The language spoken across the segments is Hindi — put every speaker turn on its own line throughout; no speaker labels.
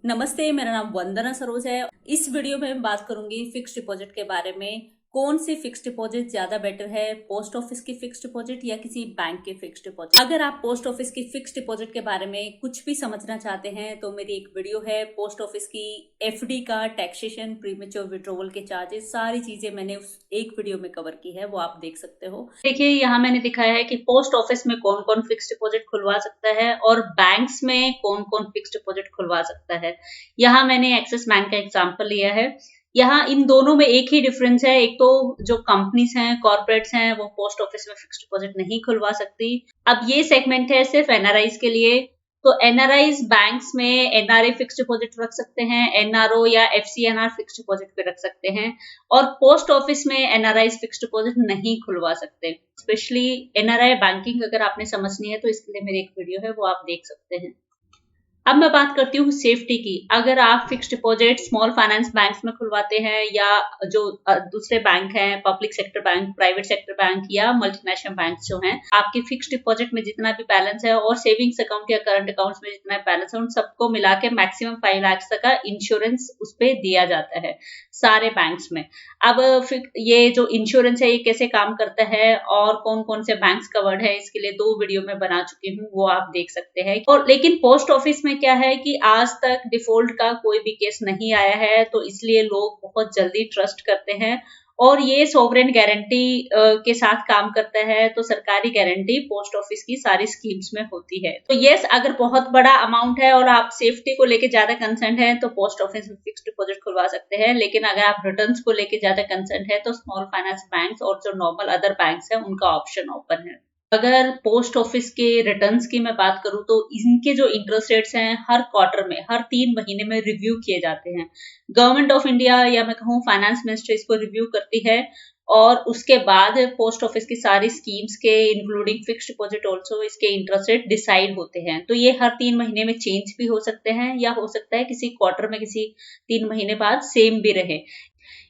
नमस्ते, मेरा नाम वंदना सरोज है। इस वीडियो में मैं बात करूंगी फिक्स्ड डिपॉजिट के बारे में। कौन सी फिक्स्ड डिपॉजिट ज्यादा बेटर है, पोस्ट ऑफिस की फिक्स्ड डिपॉजिट या किसी बैंक की फिक्स्ड डिपॉजिट। अगर आप पोस्ट ऑफिस की फिक्स्ड डिपॉजिट के बारे में कुछ भी समझना चाहते हैं तो मेरी एक वीडियो है पोस्ट ऑफिस की एफडी का टैक्सेशन, प्रीमेच्योर विड्रॉवल के चार्जेस, सारी चीजें मैंने उस एक वीडियो में कवर की है, वो आप देख सकते हो। देखिए, यहाँ मैंने दिखाया है कि पोस्ट ऑफिस में कौन कौन फिक्स्ड डिपॉजिट खुलवा सकता है और बैंक्स में कौन कौन फिक्स्ड डिपॉजिट खुलवा सकता है। यहाँ मैंने एक्सिस बैंक का एग्जांपल लिया है। यहाँ इन दोनों में एक ही डिफरेंस है, एक तो जो कंपनीज हैं, कॉर्पोरेट्स हैं, वो पोस्ट ऑफिस में फिक्स्ड डिपॉजिट नहीं खुलवा सकती। अब ये सेगमेंट है सिर्फ एनआरआईज के लिए। तो एनआरआईज बैंक्स में एनआरए फिक्स्ड डिपॉजिट रख सकते हैं, एनआरओ या एफसीएनआर फिक्स्ड डिपॉजिट पे रख सकते हैं, और पोस्ट ऑफिस में एनआरआईज फिक्स्ड डिपॉजिट नहीं खुलवा सकते। स्पेशली एनआरआई बैंकिंग अगर आपने समझनी है तो इसके लिए मेरी एक वीडियो है, वो आप देख सकते हैं। अब मैं बात करती हूँ सेफ्टी की। अगर आप fixed deposit small finance banks में खुलवाते हैं या जो दूसरे बैंक हैं, public sector bank, private sector bank या मल्टीनेशनल बैंक जो हैं, आपके फिक्स्ड डिपॉजिट में जितना भी बैलेंस है और सेविंग्स अकाउंट या करंट अकाउंट्स में जितना बैलेंस है, उन सबको मिला के मैक्सिमम 5 लाख तक का इंश्योरेंस उस पर दिया जाता है सारे बैंक्स में। अब ये जो इंश्योरेंस है ये कैसे काम करता है और कौन कौन से बैंक्स कवर्ड है, इसके लिए 2 वीडियो में बना चुकी हूँ, वो आप देख सकते हैं। और लेकिन पोस्ट ऑफिस में क्या है कि आज तक डिफॉल्ट का कोई भी केस नहीं आया है, तो इसलिए लोग बहुत जल्दी ट्रस्ट करते हैं और ये सोवरेन गारंटी के साथ काम करता है। तो सरकारी गारंटी पोस्ट ऑफिस की सारी स्कीम्स में होती है। तो यस, अगर बहुत बड़ा अमाउंट है और आप सेफ्टी को लेके ज्यादा कंसर्न है तो पोस्ट ऑफिस में फिक्स्ड डिपॉजिट खुलवा सकते हैं, लेकिन अगर आप रिटर्न्स को लेके ज्यादा कंसर्न है तो स्मॉल फाइनेंस बैंक्स और जो नॉर्मल अदर बैंक्स है उनका ऑप्शन ओपन है। अगर पोस्ट ऑफिस के रिटर्न्स की मैं बात करूं तो इनके जो इंटरेस्ट रेट्स हैं हर क्वार्टर में, हर 3 महीने में रिव्यू किए जाते हैं। गवर्नमेंट ऑफ इंडिया या मैं कहूँ फाइनेंस मिनिस्ट्री इसको रिव्यू करती है और उसके बाद पोस्ट ऑफिस की सारी स्कीम्स के इंक्लूडिंग फिक्स्ड डिपॉजिट ऑल्सो इसके इंटरेस्ट रेट डिसाइड होते हैं। तो ये हर 3 महीने में चेंज भी हो सकते हैं या हो सकता है किसी क्वार्टर में किसी 3 महीने बाद सेम भी रहे।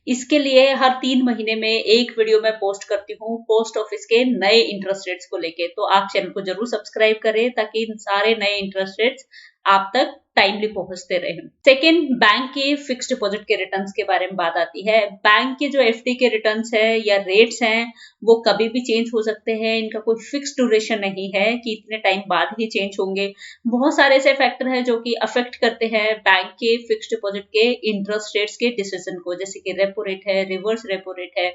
इसके लिए हर 3 महीने में एक वीडियो मैं पोस्ट करती हूँ पोस्ट ऑफिस के नए इंटरेस्ट रेट्स को लेके। तो आप चैनल को जरूर सब्सक्राइब करें ताकि सारे नए इंटरेस्ट रेट्स आप तक टाइमली पहुंचते रहे। सेकेंड, बैंक के फिक्स्ड डिपॉजिट के रिटर्न्स के बारे में बात आती है। बैंक के जो एफडी के रिटर्न्स है या रेट्स हैं वो कभी भी चेंज हो सकते हैं। इनका कोई फिक्स ड्यूरेशन नहीं है कि इतने टाइम बाद ही चेंज होंगे। बहुत सारे ऐसे फैक्टर हैं जो कि अफेक्ट करते हैं बैंक के फिक्स्ड डिपॉजिट के इंटरेस्ट रेट्स के डिसीजन को, जैसे कि रेपो रेट है, रिवर्स रेपो रेट है,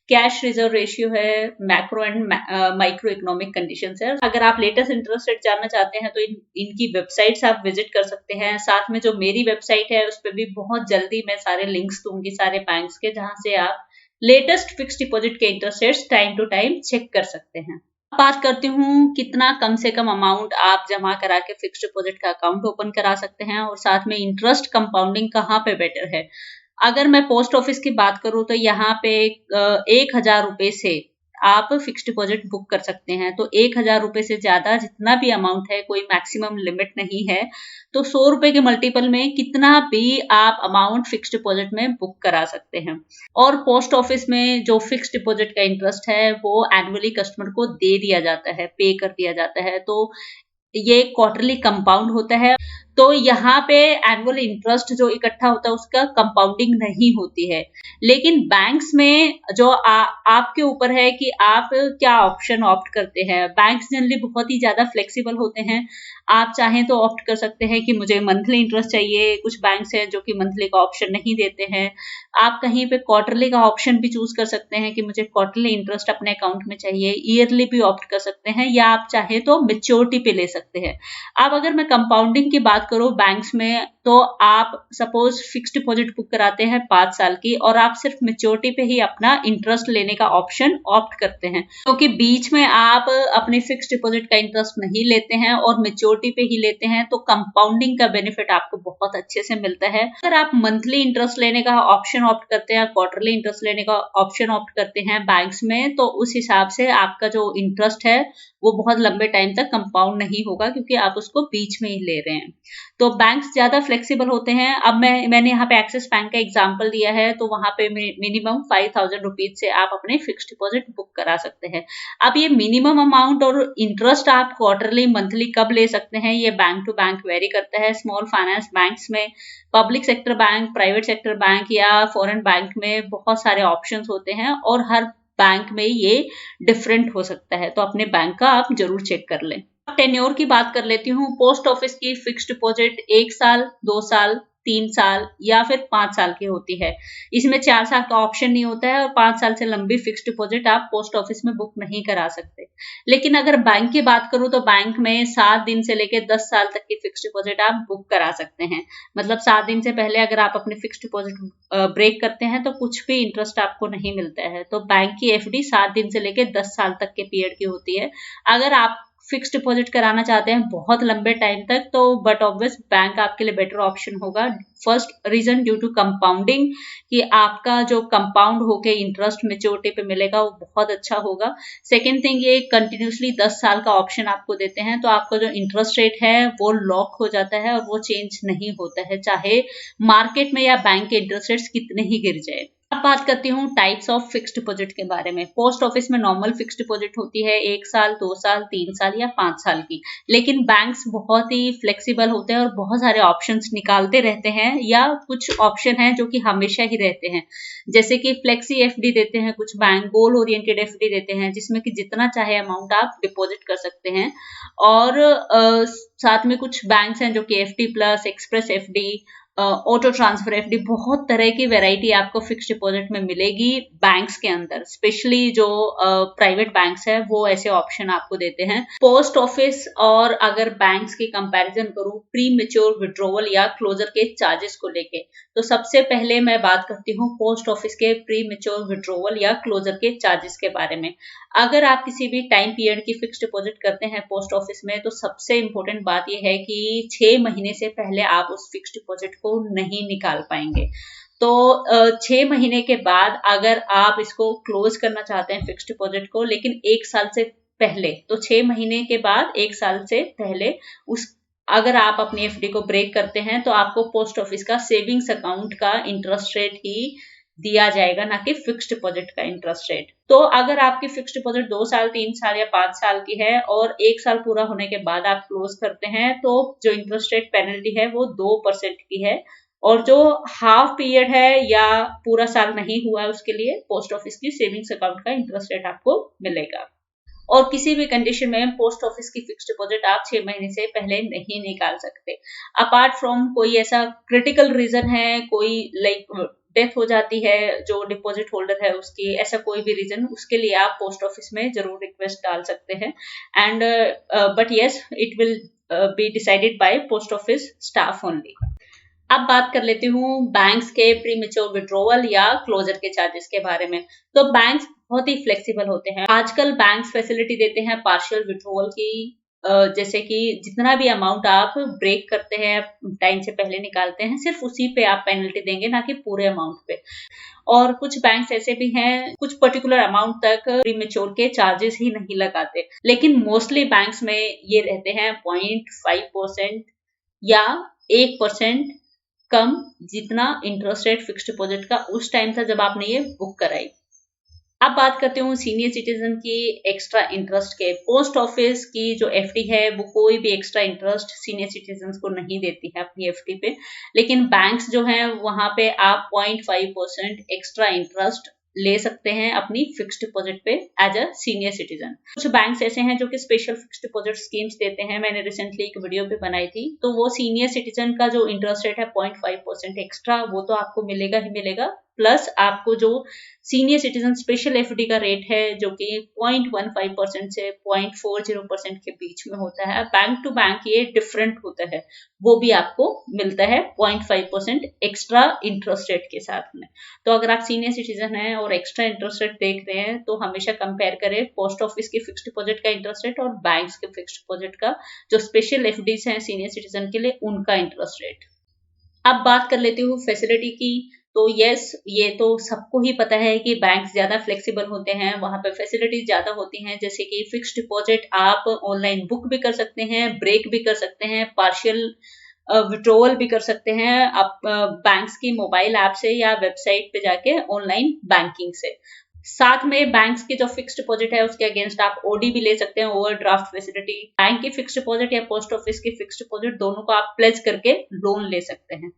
कैश रिजर्व रेशियो है, macro and micro economic conditions है। अगर आप लेटेस्ट इंटरेस्ट रेट जानना चाहते हैं तो इनकी वेबसाइट्स आप विजिट कर सकते हैं। साथ में जो मेरी वेबसाइट है उस पर भी बहुत जल्दी मैं सारे लिंक्स दूंगी सारे बैंक्स के, जहां से आप लेटेस्ट फिक्स्ड डिपॉजिट के interest rates time to time check कर सकते हैं। बात करती हूँ कितना कम से कम अमाउंट आप जमा करा के फिक्स्ड डिपॉजिट का अकाउंट ओपन करा सकते हैं और साथ में इंटरेस्ट कंपाउंडिंग कहाँ पे बेटर है। अगर मैं पोस्ट ऑफिस की बात करूं तो यहाँ पे 1,000 रुपए से आप फिक्स्ड डिपॉजिट बुक कर सकते हैं। तो 1,000 रुपए से ज्यादा जितना भी अमाउंट है, कोई मैक्सिमम लिमिट नहीं है। तो 100 रुपए के मल्टीपल में कितना भी आप अमाउंट फिक्स्ड डिपॉजिट में बुक करा सकते हैं। और पोस्ट ऑफिस में जो फिक्स्ड डिपॉजिट का इंटरेस्ट है वो एनुअली कस्टमर को दे दिया जाता है, पे कर दिया जाता है। तो ये क्वार्टरली कंपाउंड होता है। तो यहाँ पे एनुअल इंटरेस्ट जो इकट्ठा होता है उसका कंपाउंडिंग नहीं होती है। लेकिन बैंक्स में जो आपके ऊपर है कि आप क्या ऑप्शन ऑप्ट करते हैं। बैंक्स जनरली बहुत ही ज्यादा फ्लेक्सिबल होते हैं। आप चाहें तो ऑप्ट कर सकते हैं कि मुझे मंथली इंटरेस्ट चाहिए। कुछ बैंक्स हैं जो कि मंथली का ऑप्शन नहीं देते हैं। आप कहीं पे क्वार्टरली का ऑप्शन भी चूज कर सकते हैं कि मुझे क्वार्टरली इंटरेस्ट अपने अकाउंट में चाहिए। ईयरली भी ऑप्ट कर सकते हैं या आप चाहे तो मेच्योरिटी पे ले सकते हैं। अब अगर मैं कंपाउंडिंग की बात करूं बैंक्स में, तो आप सपोज फिक्स्ड डिपॉजिट बुक कराते हैं 5 साल की और आप सिर्फ मेच्योरिटी पे ही अपना इंटरेस्ट लेने का ऑप्शन ऑप्ट करते हैं, क्योंकि बीच में आप अपने फिक्स्ड डिपॉजिट का इंटरेस्ट नहीं लेते हैं और मेच्योरिटी पे ही लेते हैं, तो कंपाउंडिंग का बेनिफिट आपको बहुत अच्छे से मिलता है। अगर आप मंथली इंटरेस्ट लेने का ऑप्शन ऑप्ट करते हैं, क्वार्टरली इंटरेस्ट लेने का ऑप्शन ऑप्ट करते हैं बैंक्स में, तो उस हिसाब से आपका जो इंटरेस्ट है वो बहुत लंबे टाइम तक कंपाउंड नहीं होगा क्योंकि आप उसको बीच में ही ले रहे हैं। तो बैंक्स ज्यादा फ्लेक्सिबल होते हैं। अब मैंने यहाँ पे एक्सिस बैंक का एग्जांपल दिया है, तो वहां पे मिनिमम 5,000 रुपीज से आप अपने फिक्स डिपॉजिट बुक करा सकते हैं। अब ये मिनिमम अमाउंट और इंटरेस्ट आप क्वार्टरली मंथली कब ले सकते हैं, ये बैंक टू बैंक वेरी करता है। स्मॉल फाइनेंस बैंक्स में, public sector bank, private sector bank या फॉरेन बैंक में बहुत सारे ऑप्शंस होते हैं और हर बैंक में ये डिफरेंट हो सकता है, तो अपने बैंक का आप जरूर चेक कर लें। टेन्योर की बात कर लेती हूँ। पोस्ट ऑफिस की फिक्स्ड डिपॉजिट 1 साल, 2 साल, 3 साल या फिर 5 साल की होती है। इसमें 4 साल का ऑप्शन नहीं होता है और 5 साल से लंबी फिक्स्ड डिपॉजिट आप पोस्ट ऑफिस में बुक नहीं करा सकते। लेकिन अगर बैंक की बात करूं तो बैंक में 7 दिन से लेकर 10 साल तक की फिक्स्ड डिपॉजिट आप बुक करा सकते हैं। मतलब 7 दिन से पहले अगर आप अपनी फिक्स्ड डिपॉजिट ब्रेक करते हैं तो कुछ भी इंटरेस्ट आपको नहीं मिलता है। तो बैंक की एफडी 7 दिन से लेकर 10 साल तक के पीरियड की होती है। अगर आप फिक्स्ड डिपॉजिट कराना चाहते हैं बहुत लंबे टाइम तक, तो बट ऑब्वियस बैंक आपके लिए बेटर ऑप्शन होगा। First reason due to compounding, कि आपका जो कंपाउंड होके इंटरेस्ट मेच्योरिटी पे मिलेगा वो बहुत अच्छा होगा। सेकेंड थिंग, ये कंटिन्यूसली 10 साल का ऑप्शन आपको देते हैं, तो आपका जो इंटरेस्ट रेट है वो लॉक हो जाता है और वो चेंज नहीं होता है, चाहे मार्केट में या बैंक के इंटरेस्ट रेट्स कितने ही गिर जाए। अब बात करती हूँ टाइप्स ऑफ फिक्स्ड डिपॉजिट के बारे में। पोस्ट ऑफिस में नॉर्मल फिक्स्ड डिपॉजिट होती है 1 साल, 2 साल, 3 साल या 5 साल की। लेकिन बैंक्स बहुत ही फ्लेक्सिबल होते हैं और बहुत सारे ऑप्शंस निकालते रहते हैं, या कुछ ऑप्शन हैं जो कि हमेशा ही रहते हैं। जैसे कि फ्लेक्सी एफडी देते हैं कुछ बैंक, गोल ओरिएंटेड एफडी देते हैं जिसमें कि जितना चाहे अमाउंट आप डिपॉजिट कर सकते हैं। और साथ में कुछ बैंक्स हैं जो कि FD plus, express FD, auto transfer FD, बहुत तरह की वैरायटी आपको फिक्स्ड डिपॉजिट में मिलेगी बैंक्स के अंदर। स्पेशली जो प्राइवेट बैंक्स है वो ऐसे ऑप्शन आपको देते हैं। पोस्ट ऑफिस और अगर बैंक्स की कंपैरिजन करूं प्री मेच्योर विड्रॉवल या क्लोजर के चार्जेस को लेके, तो सबसे पहले मैं बात करती हूँ पोस्ट ऑफिस के प्री मेच्योर विड्रॉवल या क्लोजर के चार्जेस के बारे में। अगर आप किसी भी टाइम पीरियड की फिक्स्ड डिपॉजिट करते हैं पोस्ट ऑफिस में, तो सबसे इंपॉर्टेंट बात यह है कि 6 महीने से पहले आप उस फिक्स्ड डिपॉजिट को नहीं निकाल पाएंगे। तो 6 महीने के बाद अगर आप इसको क्लोज करना चाहते हैं फिक्स्ड डिपॉजिट को, लेकिन 1 साल से पहले, तो 6 महीने के बाद 1 साल से पहले अगर आप अपनी एफडी को ब्रेक करते हैं तो आपको पोस्ट ऑफिस का सेविंग्स अकाउंट का इंटरेस्ट रेट ही दिया जाएगा, ना कि फिक्स्ड डिपॉजिट का इंटरेस्ट रेट। तो अगर आपकी फिक्स्ड डिपॉजिट 2 साल, 3 साल या 5 साल की है और 1 साल पूरा होने के बाद आप क्लोज करते हैं, तो जो इंटरेस्ट रेट पेनल्टी है वो 2% की है। और जो हाफ पीरियड है या पूरा साल नहीं हुआ है उसके लिए पोस्ट ऑफिस की सेविंग्स अकाउंट का इंटरेस्ट रेट आपको मिलेगा। और किसी भी कंडीशन में पोस्ट ऑफिस की फिक्स्ड डिपॉजिट आप 6 महीने से पहले नहीं निकाल सकते। अपार्ट फ्रॉम कोई ऐसा क्रिटिकल रीजन है, कोई लाइक डेथ हो जाती है जो डिपॉजिट होल्डर है उसकी, ऐसा कोई भी रीजन, उसके लिए आप पोस्ट ऑफिस में जरूर रिक्वेस्ट डाल सकते हैं। And but yes, it will be decided by post office staff only. अब बात कर लेती हूँ बैंक्स के प्री मेच्योर विड्रॉवल या क्लोजर के चार्जेस के बारे में। तो बैंक्स बहुत ही फ्लेक्सिबल होते हैं। आजकल बैंक्स फैसिलिटी देते हैं पार्शियल विड्रॉवल की, जैसे कि जितना भी अमाउंट आप ब्रेक करते हैं, टाइम से पहले निकालते हैं, सिर्फ उसी पे आप पेनल्टी देंगे, ना कि पूरे अमाउंट पे। और कुछ बैंक्स ऐसे भी हैं कुछ पर्टिकुलर अमाउंट तक प्री मेच्योर के चार्जेस ही नहीं लगाते, लेकिन मोस्टली बैंक्स में ये रहते हैं 0.5% या 1% कम, जितना इंटरेस्ट रेट फिक्स्ड डिपॉजिट का उस टाइम था जब आपने ये बुक कराई। अब बात करते हूँ सीनियर सिटीजन की एक्स्ट्रा इंटरेस्ट के। पोस्ट ऑफिस की जो एफडी है वो कोई भी एक्स्ट्रा इंटरेस्ट सीनियर सिटीजन को नहीं देती है अपनी एफडी पे, लेकिन बैंक्स जो हैं वहां पे आप 0.5% एक्स्ट्रा इंटरेस्ट ले सकते हैं अपनी फिक्स्ड डिपॉजिट पे एज अ सीनियर सिटीजन। कुछ बैंक्स ऐसे हैं जो कि स्पेशल फिक्स्ड डिपॉजिट स्कीम्स देते हैं, मैंने रिसेंटली एक वीडियो पे बनाई थी। तो वो सीनियर सिटीजन का जो इंटरेस्ट रेट है 0.5% एक्स्ट्रा, वो तो आपको मिलेगा ही मिलेगा, प्लस आपको जो सीनियर सिटीजन स्पेशल एफडी का रेट है जो कि 0.15% से 0.40% के बीच में होता है, बैंक टू बैंक ये डिफरेंट होता है, वो भी आपको मिलता है 0.5% एक्स्ट्रा इंटरेस्ट रेट के साथ में। तो अगर आप सीनियर सिटीजन हैं और एक्स्ट्रा इंटरेस्ट रेट देख रहे हैं तो हमेशा कंपेयर करें पोस्ट ऑफिस की फिक्स्ड डिपॉजिट का इंटरेस्ट रेट और बैंक्स के फिक्स्ड डिपॉजिट का, जो स्पेशल एफडीज हैं सीनियर सिटीजन के लिए, उनका इंटरेस्ट रेट। अब बात कर लेती हूँ फैसिलिटी की। तो यस, ये तो सबको ही पता है कि बैंक ज्यादा फ्लेक्सिबल होते हैं, वहां पे फैसिलिटीज ज्यादा होती हैं, जैसे कि फिक्स्ड डिपॉजिट आप ऑनलाइन बुक भी कर सकते हैं, ब्रेक भी कर सकते हैं, पार्शियल विड्रॉवल भी कर सकते हैं आप बैंक्स की मोबाइल ऐप से या वेबसाइट पे जाके ऑनलाइन बैंकिंग से। साथ में बैंक्स की जो फिक्स्ड डिपॉजिट है उसके अगेंस्ट आप ओडी भी ले सकते हैं, ओवरड्राफ्ट फैसिलिटी। बैंक की फिक्स्ड डिपॉजिट या पोस्ट ऑफिस की फिक्स्ड डिपॉजिट दोनों को आप प्लेज करके लोन ले सकते हैं।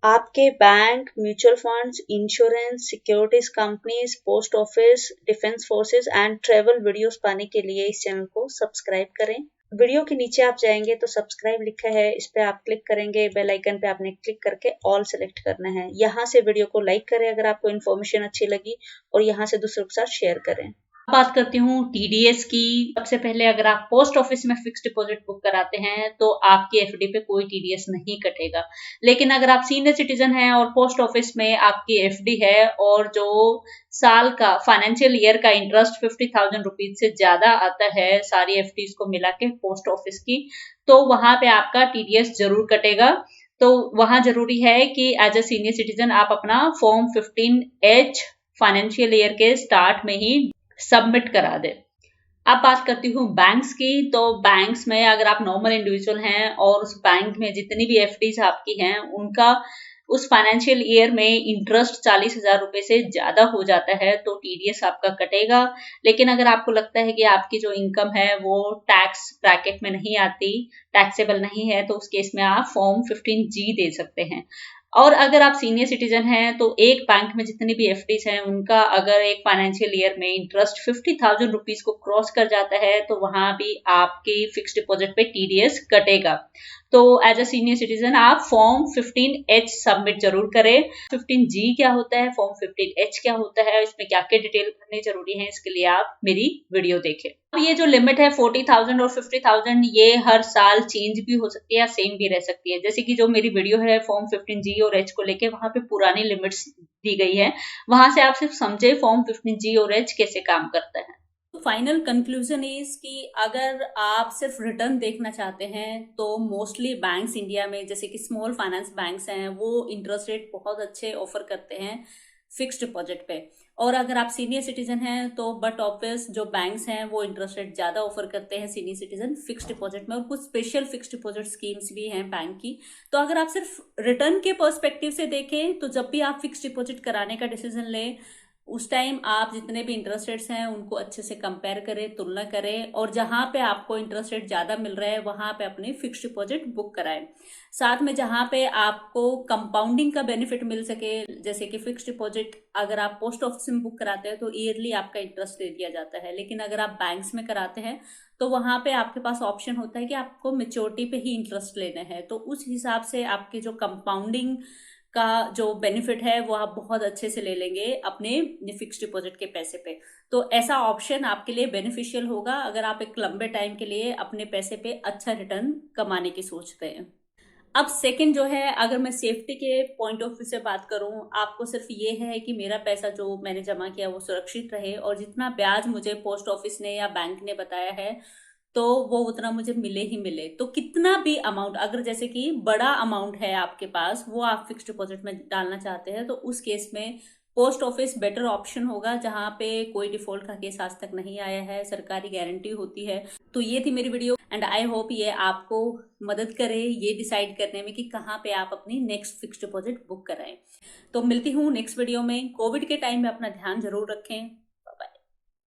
आपके bank, mutual funds, insurance, securities companies, post office, defence forces and travel videos पाने के लिए इस चैनल को सब्सक्राइब करें। वीडियो के नीचे आप जाएंगे तो सब्सक्राइब लिखा है, इस पे आप क्लिक करेंगे, बेल आइकन पे आपने क्लिक करके ऑल सेलेक्ट करना है। यहाँ से वीडियो को लाइक करें अगर आपको इन्फॉर्मेशन अच्छी लगी, और यहाँ से दूसरों के साथ शेयर करें। बात करती हूँ टीडीएस की। सबसे पहले अगर आप पोस्ट ऑफिस में फिक्स्ड डिपॉजिट बुक कराते हैं तो आपकी एफडी पे कोई टीडीएस नहीं कटेगा। लेकिन अगर आप सीनियर सिटीजन हैं और पोस्ट ऑफिस में आपकी एफडी है और जो साल का फाइनेंशियल ईयर का इंटरेस्ट 50,000 रुपीज से ज्यादा आता है सारी एफडीज को मिला के पोस्ट ऑफिस की, तो वहां पे आपका टीडीएस जरूर कटेगा। तो वहां जरूरी है कि एज ए सीनियर सिटीजन आप अपना फॉर्म 15H फाइनेंशियल ईयर के स्टार्ट में ही सबमिट करा दे। अब बात करती हूँ बैंक्स की। तो बैंक्स में अगर आप नॉर्मल इंडिविजुअल हैं और उस बैंक में जितनी भी एफडीज आपकी हैं उनका उस फाइनेंशियल ईयर में इंटरेस्ट 40,000 रुपए से ज्यादा हो जाता है तो टीडीएस आपका कटेगा। लेकिन अगर आपको लगता है कि आपकी जो इनकम है वो टैक्स ब्रैकेट में नहीं आती, टैक्सेबल नहीं है, तो उस केस में आप फॉर्म 15G दे सकते हैं। और अगर आप सीनियर सिटीजन हैं तो एक बैंक में जितनी भी एफडीज हैं उनका अगर एक फाइनेंशियल ईयर में इंटरेस्ट 50,000 रुपीज को क्रॉस कर जाता है तो वहां भी आपकी फिक्स्ड डिपॉजिट पे टीडीएस कटेगा। तो एज अ सीनियर सिटीजन आप फॉर्म 15H सबमिट जरूर करें। 15G क्या होता है, फॉर्म 15H क्या होता है, इसमें क्या क्या डिटेल भरनी जरूरी है, इसके लिए आप मेरी वीडियो देखें। अब ये जो लिमिट है 40,000 और 50,000 ये हर साल चेंज भी हो सकती है या सेम भी रह सकती है। जैसे कि जो मेरी वीडियो है फॉर्म 15G और H को लेके, वहां पे पुरानी लिमिट्स दी गई है, वहां से आप सिर्फ समझे फॉर्म 15G और H कैसे काम करता है। फाइनल कंक्लूजन इज कि अगर आप सिर्फ रिटर्न देखना चाहते हैं तो मोस्टली बैंक्स इंडिया में जैसे कि स्मॉल फाइनेंस बैंक्स हैं वो इंटरेस्ट रेट बहुत अच्छे ऑफर करते हैं फिक्स्ड डिपॉजिट पे। और अगर आप सीनियर सिटीजन हैं तो बट ऑब्वियस जो बैंक्स हैं वो इंटरेस्ट रेट ज्यादा ऑफर करते हैं सीनियर सिटीजन फिक्स्ड डिपॉजिट में, और कुछ स्पेशल फिक्स्ड डिपॉजिट स्कीम्स भी हैं बैंक की। तो अगर आप सिर्फ रिटर्न के पर्सपेक्टिव से देखें तो जब भी आप फिक्स्ड डिपॉजिट कराने का डिसीजन लें उस टाइम आप जितने भी इंटरेस्ट रेट्स हैं उनको अच्छे से कंपेयर करें, तुलना करें, और जहां पे आपको इंटरेस्ट रेट ज्यादा मिल रहा है वहां पे अपनी फिक्स्ड डिपॉजिट बुक कराएं। साथ में जहां पे आपको कंपाउंडिंग का बेनिफिट मिल सके, जैसे कि फिक्स्ड डिपॉजिट अगर आप पोस्ट ऑफिस में बुक कराते हैं तो ईयरली आपका इंटरेस्ट दे दिया जाता है, लेकिन अगर आप बैंक्स में कराते हैं तो वहां पे आपके पास ऑप्शन होता है कि आपको मेच्योरिटी पे ही इंटरेस्ट लेना है। तो उस हिसाब से आपके जो कंपाउंडिंग का जो बेनिफिट है वो आप बहुत अच्छे से ले लेंगे अपने फिक्स्ड डिपॉजिट के पैसे पे। तो ऐसा ऑप्शन आपके लिए बेनिफिशियल होगा अगर आप एक लंबे टाइम के लिए अपने पैसे पे अच्छा रिटर्न कमाने की सोचते हैं। अब सेकंड जो है, अगर मैं सेफ्टी के पॉइंट ऑफ व्यू से बात करूं, आपको सिर्फ ये है कि मेरा पैसा जो मैंने जमा किया वो सुरक्षित रहे, और जितना ब्याज मुझे पोस्ट ऑफिस ने या बैंक ने बताया है तो वो उतना मुझे मिले ही मिले। तो कितना भी अमाउंट, अगर जैसे कि बड़ा अमाउंट है आपके पास वो आप फिक्स्ड डिपॉजिट में डालना चाहते हैं तो उस केस में पोस्ट ऑफिस बेटर ऑप्शन होगा, जहां पे कोई डिफॉल्ट का केस आज तक नहीं आया है, सरकारी गारंटी होती है। तो ये थी मेरी वीडियो एंड आई होप ये आपको मदद करे ये डिसाइड करने में कि कहाँ पे आप अपनी नेक्स्ट फिक्स्ड डिपॉजिट बुक कराएं। तो मिलती हूँ नेक्स्ट वीडियो में। कोविड के टाइम में अपना ध्यान जरूर रखें।